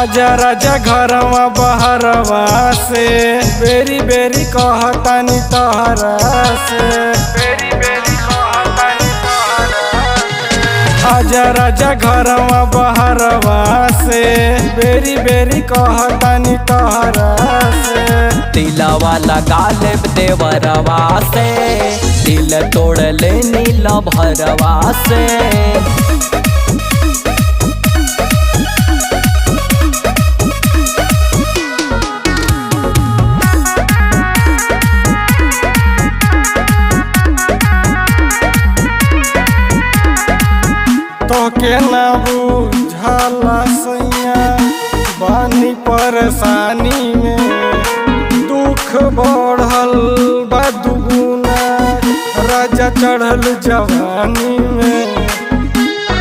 आजा राजा घरवा बहरवा से बेरी बेरी कहतानी तहरा से बेरी बेरी कहतानी तहरा से। आजा राजा घरवा बहरवा से बेरी बेरी कहतानी तहरा से। दिलवा लगा ले देवरवा से दिल तोड़ ले नीला भरवा से। तोके ना बुझाला सैया बानी परेशानी में दुख बढ़ल बा दुगुना राजा चढ़ल जवानी में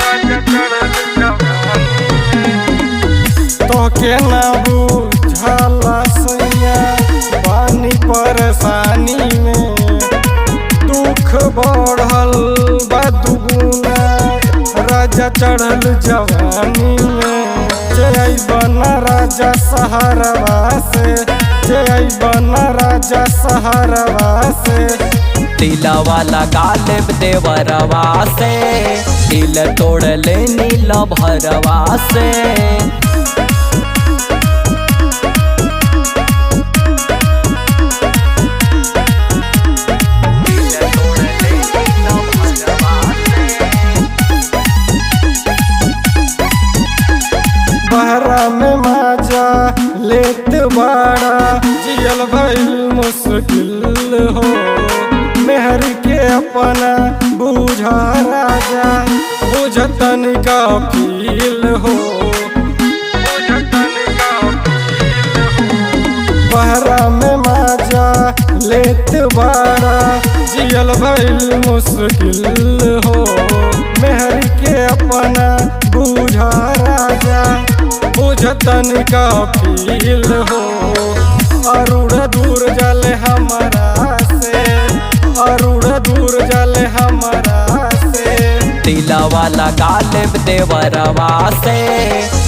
राजा चढ़ल जवानी में। तोके ना बुझाला सैया बानी परेशानी में दुख बढ़ल बा दुगुना राजा चढ़ल जवानी में। जय बना राजा सहारवा से जय बना राजा सहारवा से। दिलवा लगा ले देवरवा से दिल तोड़ ले नीला भरवा से। बहरा में माजा लेत बाड़ा जियल भइल मुश्किल हो। मेहर के अपना बूझा राजा बुझतन का फील हो। बहरा में माजा लेत बाड़ा जियल भइल मुश्किल हो। मेहर के अपना बूझा राजा बुझतन का फील हो। अरुण दूर जले हमारा से अरुण दूर जले हमारा से। दिलवा लगा ले देवरवा से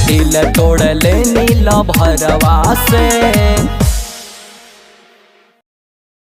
दिल तोड़ ले नीला भरवा से।